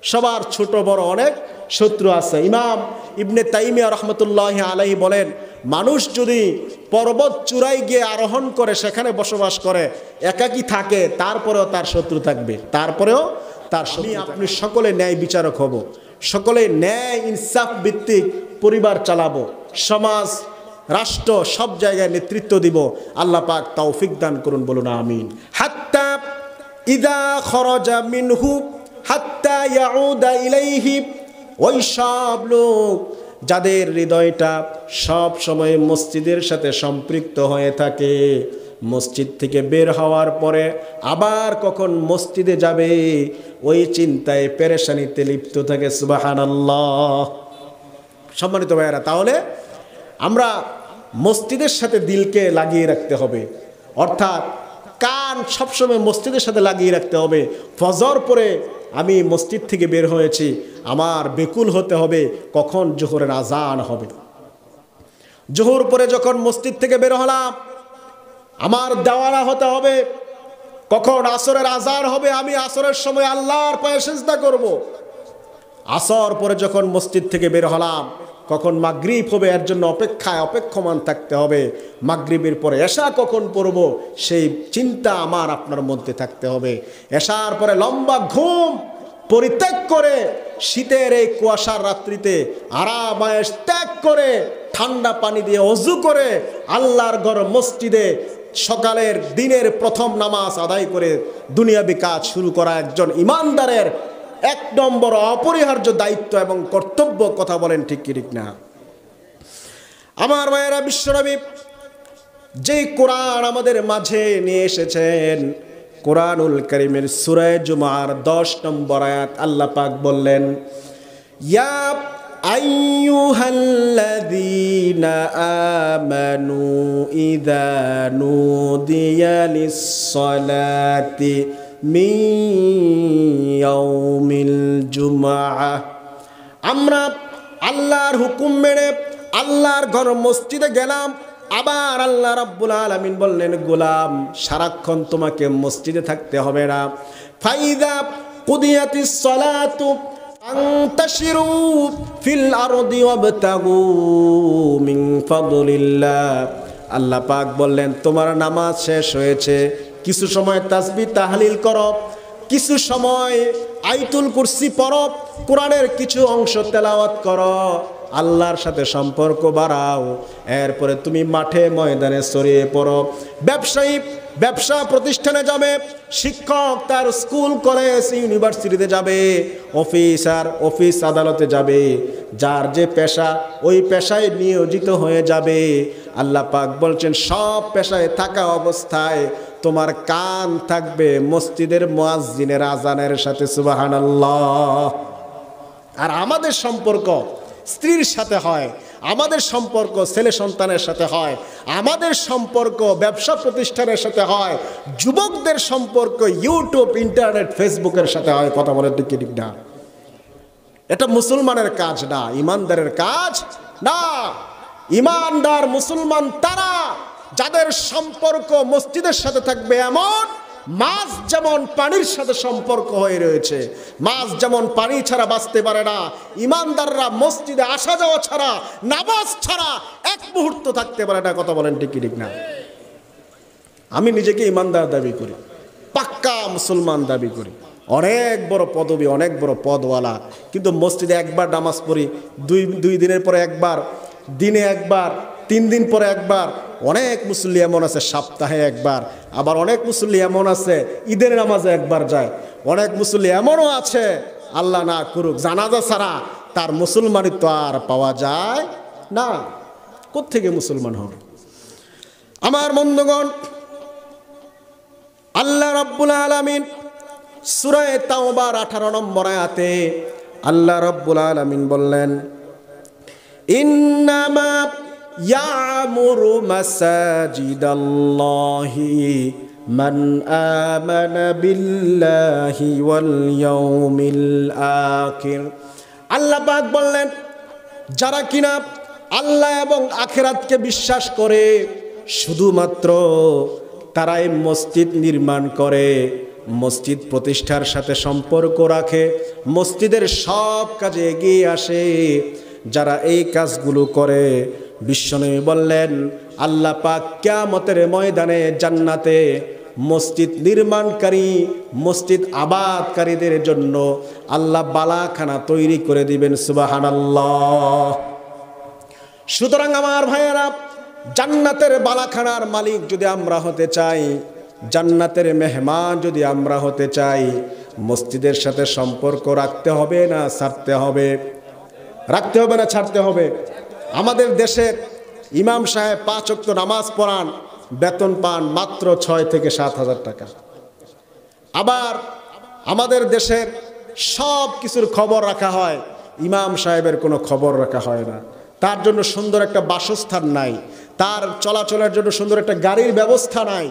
সবার ছোট বড় অনেক শত্রু আছে। ইমাম ইবনে তাইমিয়া রহমতুল্লাহ আলাইহি বলেন, মানুষ যদি পর্বত চূড়ায় গিয়ে আরোহণ করে সেখানে বসবাস করে একাকী থাকে, তারপরেও তার শত্রু থাকবে, তারপরেও তার শত্রু। আপনি সকলে ন্যায় বিচারক হব, সকলে ন্যায় ইনসাফ ভিত্তিক পরিবার চালাবো, সমাজ রাষ্ট্র সব জায়গায় নেতৃত্ব দিব। আল্লাহ পাক তৌফিক দান করুন, বলুন আমিন। হাত্তা ইদা খরাজা মিনহু হাত্তা ইয়াউদা ইলাইহি, ওই সব লোক যাদের হৃদয়টা সব সময় মসজিদের সাথে সম্পৃক্ত হয়ে থাকে, মসজিদ থেকে বের হওয়ার পরে আবার কখন মসজিদে যাবে ওই চিন্তায় পেরেশানিতে লিপ্ত থাকে। সুবহানাল্লাহ। সম্মানিত ভাইয়েরা, তাহলে আমরা মসজিদের সাথে দিলকে লাগিয়ে রাখতে হবে, অর্থাৎ কান সবসময় মসজিদের সাথে লাগিয়ে রাখতে হবে। ফজর পরে আমি মসজিদ থেকে বের হয়েছি, আমার বেকুল হতে হবে কখন জোহরের আজান হবে। জোহর পরে যখন মসজিদ থেকে বের হলাম, আমার দেওয়ানা হতে হবে কখন আসরের আজান হবে, আমি আসরের সময় আল্লাহর পায়ে সিজদা করব। আসর পরে যখন মসজিদ থেকে বের হলাম, কখন মাগরিব হবে এর জন্য অপেক্ষমান থাকতে হবে। মাগরিবের পরে এশা কখন পড়ব সেই চিন্তা আমার আপনার মধ্যে থাকতে হবে। এশার পরে লম্বা ঘুম পরিত্যাগ করে শীতের এই কুয়াশার রাত্রিতে আরামায়েশ ত্যাগ করে ঠান্ডা পানি দিয়ে ওযু করে আল্লাহর ঘর মসজিদে সকালের দিনের প্রথম নামাজ আদায় করে দুনিয়াবি কাজ শুরু করা একজন ইমানদারের এক নম্বর অপরিহার্য দায়িত্ব এবং কর্তব্য। কথা বলেন ঠিক কি ঠিক না? আমার ভাইয়েরা, বিশ্বনবী যেই কোরআন আমাদের মাঝে নিয়ে এসেছেন, কোরআনুল কারীমের সূরা জুমার 10 নম্বর আয়াত আল্লাহ পাক বললেন, ইয়া আইয়ুহাল্লাযীনা আমানু ইযা নুদিয়া লিস-সালাতি মিন ইয়াউমিল জুমআহ। আমরা আল্লাহর হুকুম মেনে আল্লাহর ঘর মসজিদে গেলাম, আবার আল্লাহ রাব্বুল আলামিন বললেন, গোলাম সারাক্ষণ তোমাকে মসজিদে থাকতে হবে না। ফাইদা কুদিয়াতিস সালাতু আনতাশিরু ফিল আরদি ওয়াবতাগু মিন ফাদলিল্লাহ। আল্লাহ পাক বললেন, তোমার নামাজ শেষ হয়েছে, কিছু সময় তাসবিহ তাহলিল করো, কিছু সময় আয়াতুল কুরসি পড়ো, কোরআনের কিছু অংশ তেলাওয়াত করো, আল্লাহর সাথে সম্পর্ক বাড়াও। এরপরে তুমি মাঠে ময়দানে ছড়িয়ে পড়ো। ব্যবসায়ী ব্যবসা প্রতিষ্ঠানে যাবে, শিক্ষক তার স্কুল কলেজ ইউনিভার্সিটিতে যাবে, অফিসার অফিস আদালতে যাবে, যার যে পেশা ওই পেশায় নিয়োজিত হয়ে যাবে। আল্লাহ পাক বলছেন, সব পেশায় থাকা অবস্থায় তোমার কান থাকবে মসজিদের মুয়াজ্জিনের আজানের সাথে। সুবহানাল্লাহ। আর আমাদের সম্পর্ক স্ত্রীর সাথে হয়, আমাদের সম্পর্ক ছেলে সন্তানের সাথে হয়, আমাদের সম্পর্ক ব্যবসা প্রতিষ্ঠানের সাথে হয়, যুবকদের সম্পর্ক ইউটিউব ইন্টারনেট ফেসবুকের সাথে হয়। কথা বলে ঠিক ঠিক না? এটা মুসলমানের কাজ না, ইমানদারের কাজ না। ইমানদার মুসলমান তারা যাদের সম্পর্ক মসজিদের সাথে থাকবে। এমন মাছ যেমন পানির সাথে সম্পর্ক হয়ে রয়েছে, মাছ যেমন পানি ছাড়া বাঁচতে পারে না, ইমানদাররা মসজিদে আসা যাওয়া ছাড়া, নামাজ ছাড়া এক মুহূর্ত থাকতে পারে না। কথা বলেন ঠিক ঠিক না? আমি নিজেকে ইমানদার দাবি করি, পাক্কা মুসলমান দাবি করি, অনেক বড় পদবী, অনেক বড় পদওয়ালা, কিন্তু মসজিদে একবার নামাজ পড়ি, দুই দিনের পরে একবার, দিনে একবার, 3 দিন পরে একবার। অনেক মুসল্লি এমন আছে সপ্তাহে একবার, আবার অনেক মুসল্লি এমন আছে ঈদের নামাজে একবার যায়। অনেক মুসল্লি এমনও আছে, আল্লাহ না করুক, জানাজা ছাড়া তার মুসলমানিত্ব আর পাওয়া যায় না। কোত্থেকে মুসলমান হবে? আমার বন্ধুগণ, আল্লাহ রাব্বুল আলামিন সূরা তাওবার 18 নম্বর আয়াতে আল্লাহ রাব্বুল আলামিন বললেন, ইন্নামা ইয়ামুরু মাসাজিদাল্লাহি মান আমানা বিল্লাহি ওয়াল ইয়াউমিল আখির। আল্লাহ পাক বললেন, যারা কিনা আল্লাহ এবং আখিরাতকে বিশ্বাস করে, শুধুমাত্র তারাই মসজিদ নির্মাণ করে, মসজিদ প্রতিষ্ঠার সাথে সম্পর্ক রাখে, মসজিদের সব কাজে এগিয়ে আসে, যারা এই কাজগুলো করে, বিশ্বনবী বললেন আল্লাহ পাক কিয়ামতের ময়দানে জান্নাতে মসজিদ নির্মাণকারী, মসজিদ আবাদকারীদের জন্য আল্লাহ বালাখানা তৈরি করে দিবেন। সুবহানাল্লাহ। সুতরাং আমার ভাইয়েরা, জান্নাতের বালাখানার মালিক যদি আমরা হতে চাই, জান্নাতের মেহমান যদি আমরা হতে চাই, মসজিদের সাথে সম্পর্ক রাখতে হবে না ছাড়তে হবে? রাখতে হবে না ছাড়তে হবে? আমাদের দেশের ইমাম সাহেব 5 ওয়াক্ত নামাজ পড়ান, বেতন পান মাত্র 6 থেকে 7 হাজার টাকা। আবার আমাদের দেশের সব কিছুর খবর রাখা হয়, ইমাম সাহেবের কোনো খবর রাখা হয় না। তার জন্য সুন্দর একটা বাসস্থান নাই, তার চলাচলের জন্য সুন্দর একটা গাড়ির ব্যবস্থা নাই।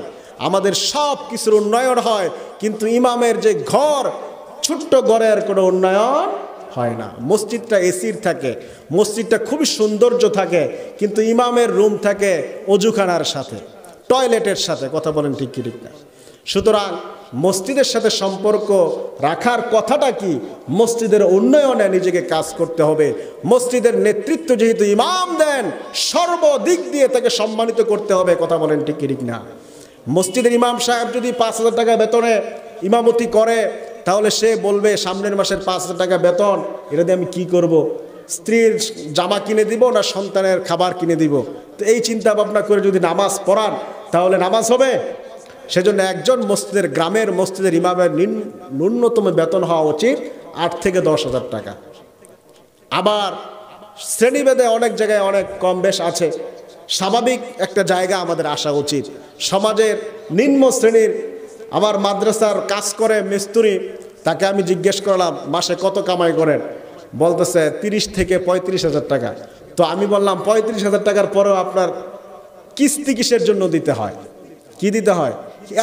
আমাদের সব কিছুর উন্নয়ন হয়, কিন্তু ইমামের যে ঘর, ছোট্ট ঘরের কোনো উন্নয়ন হয় না। মসজিদটা এসির থাকে, মসজিদটা খুবই সৌন্দর্য থাকে, কিন্তু ইমামের রুম থাকে অজুখানার সাথে, টয়লেটের সাথে। কথা বলেন ঠিক কি ঠিক না? সুতরাং মসজিদের সাথে সম্পর্ক রাখার কথাটা কি? মসজিদের উন্নয়নে নিজেকে কাজ করতে হবে। মসজিদের নেতৃত্ব যেহেতু ইমাম দেন, সর্বদিক দিয়ে তাকে সম্মানিত করতে হবে। কথা বলেন ঠিক কি ঠিক না? মসজিদের ইমাম সাহেব যদি 5,000 টাকা বেতনে ইমামতি করে, তাহলে সে বলবে সামনের মাসের 5,000 টাকা বেতন, এটা দিয়ে আমি কি করব? স্ত্রীর জামা কিনে দিব না সন্তানের খাবার কিনে দিব? তো এই চিন্তা ভাবনা করে যদি নামাজ পড়ান, তাহলে নামাজ হবে? সেজন্য একজন মসজিদের, গ্রামের মসজিদের ইমামের ন্যূনতম বেতন হওয়া উচিত 8 থেকে 10 হাজার টাকা। আবার শ্রেণীভেদে অনেক জায়গায় অনেক কম বেশ আছে। স্বাভাবিক একটা জায়গা আমাদের আসা উচিত। সমাজের নিম্ন শ্রেণীর, আমার মাদ্রাসার কাজ করে মিস্ত্রি, তাকে আমি জিজ্ঞেস করলাম মাসে কত কামাই করেন? বলতেছে 30 থেকে 35 হাজার টাকা। তো আমি বললাম 35 হাজার টাকার পরেও আপনার কিস্তি কিসের জন্য দিতে হয়? কি দিতে হয়?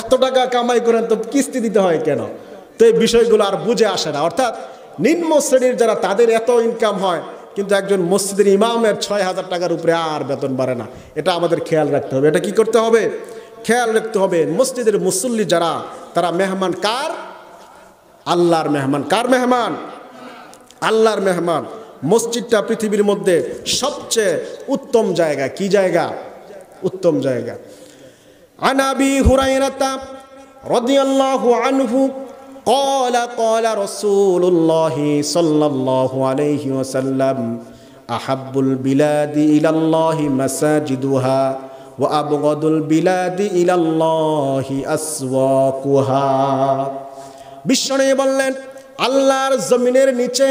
এত টাকা কামাই করেন তো কিস্তি দিতে হয় কেন? তো এই বিষয়গুলো আর বুঝে আসে না। অর্থাৎ নিম্ন শ্রেণীর যারা, তাদের এত ইনকাম হয়, কিন্তু একজন মসজিদের ইমামের 6,000 টাকার উপরে আর বেতন বাড়ে না। এটা আমাদের খেয়াল রাখতে হবে। এটা কি করতে হবে? খেয়াল রাখতে হবে। মসজিদের মুসল্লি যারা, তারা মেহমান কার? আল্লাহর মেহমান। কার মেহমান? আল্লাহর মেহমান। মসজিদটা পৃথিবীর মধ্যে সবচেয়ে উত্তম জায়গা। কি জায়গা? উত্তম জায়গা। عن أبي هريرة رضي الله عنه قال قال رسول الله صلى الله عليه وسلم أحب البلاد إلى الله مساجدها وأبغض البلاد إلى الله أسواقها। বিশ্বনবী বললেন, আল্লাহর জমিনের নিচে,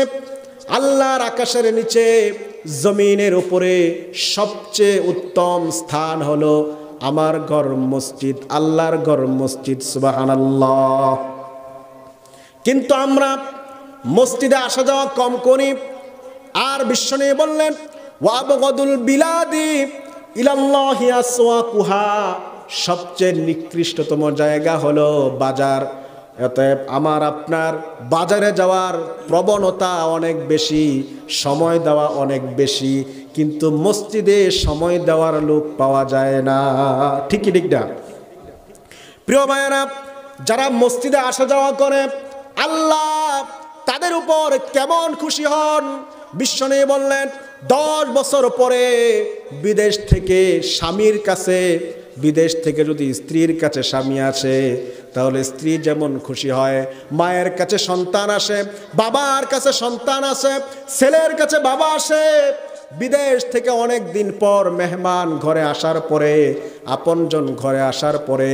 আল্লাহর আকাশের নিচে, জমিনের উপরে সবচেয়ে উত্তম স্থান হলো আমার ঘর মসজিদ, আল্লাহর ঘর মসজিদ। সুবহানাল্লাহ। কিন্তু আমরা মসজিদে আসা যাওয়া কম করি। আর বিশ্বনবী বললেন, ওয়াবগাদুল বিলাদি ইলাল্লাহি আসওয়াকুহা, সবচেয়ে নিকৃষ্টতম জায়গা হলো বাজার। অতএব আমার আপনার বাজারে যাওয়ার প্রবণতা অনেক বেশি, সময় দেওয়া অনেক বেশি, কিন্তু মসজিদে সময় দেওয়ার লোক পাওয়া যায় না। ঠিকই ঠিক না? প্রিয় ভাইয়েরা, যারা মসজিদে আসা যাওয়া করে, আল্লাহ তাদের উপর কেমন খুশি হন? বিশ্বনবী বললেন, 10 বছর পরে বিদেশ থেকে স্বামীর কাছে, বিদেশ থেকে যদি স্ত্রীর কাছে স্বামী আসে, তাহলে স্ত্রী যেমন খুশি হয়, মায়ের কাছে সন্তান আসে, বাবার কাছে সন্তান আসে, ছেলের কাছে বাবা আসে। বিদেশ থেকে অনেক দিন পর মেহমান ঘরে আসার পরে, আপনজন ঘরে আসার পরে,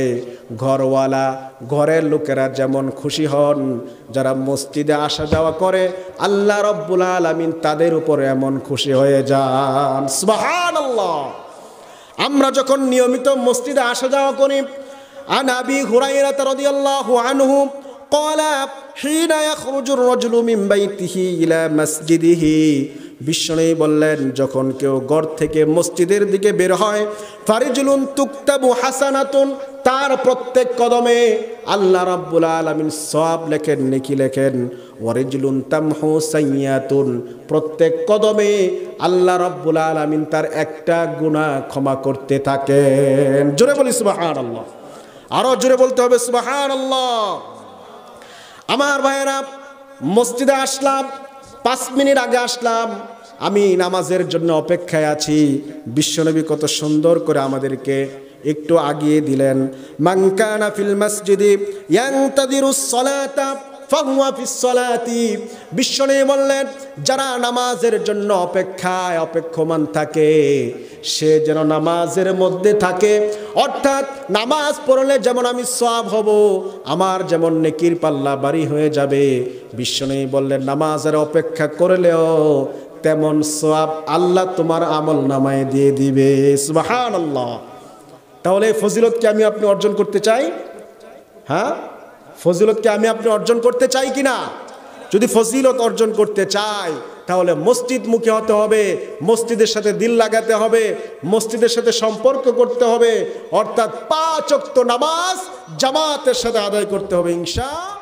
ঘরওয়ালা, ঘরের লোকেরা যেমন খুশি হন, যারা মসজিদে আসা যাওয়া করে, আল্লাহ রাব্বুল আলামিন তাদের উপর এমন খুশি হয়ে যান। সুবহানাল্লাহ। আমরা যখন নিয়মিত মসজিদে আসা যাওয়া করি, আন আবি হুরায়রা রাদিয়াল্লাহু আনহু قال حين يخرج الرجل من بيته إلى مسجده, বিশ্বনবী বললেন, যখন কেউ ঘর থেকে মসজিদের দিকে বের হয়, ফারিজুলুন তুকতাবু হাসানাতুন, তার প্রত্যেক কদমে আল্লাহ রাব্বুল আলামিন সওয়াব লেখেন, নেকি লেখেন। ওয়ারিজুলুন তামহু সাইয়াতুন, প্রত্যেক কদমে আল্লাহ রাব্বুল আলামিন তার একটা গুনাহ ক্ষমা করতে থাকেন। জোরে বলি সুবহানাল্লাহ। আরো জোরে বলতে হবে সুবহানাল্লাহ। আমার ভাইয়েরা, মসজিদে আসলাম, 5 মিনিট আগে আসলাম, আমি নামাজের জন্য অপেক্ষায় আছি। বিশ্বনবী কত সুন্দর করে আমাদেরকে একটু আগিয়ে দিলেন। মান কানা ফিল মসজিদি ইয়ানতাদিরুস সালাতা ফাহুয়া ফিস সালাতি। বিশ্বনবী বললেন, যারা নামাজের জন্য অপেক্ষায় অপেক্ষমান থাকে সে যেন নামাজের মধ্যে থাকে। অর্থাৎ নামাজ পড়লে যেমন আমি সওয়াব হব, আমার যেমন নেকির পাল্লা বাড়ি হয়ে যাবে, বিশ্বনবী বললেন নামাজের অপেক্ষা করলেও তেমন সওয়াব আল্লাহ তোমার আমল নামায় দিয়ে দিবে। সুবহানাল্লাহ। তাহলে ফজিলতকে আমি আপনি অর্জন করতে চাই? হ্যাঁ, ফজিলতকে আমি আপনি অর্জন করতে চাই কিনা? যদি ফজিলত অর্জন করতে চাই তাহলে মসজিদ মুখী হতে হবে, মসজিদের সাথে দিল লাগাতে হবে, মসজিদের সাথে সম্পর্ক করতে হবে, অর্থাৎ 5 ওয়াক্ত নামাজ জামাতের সাথে আদায় করতে হবে ইনশাআল্লাহ।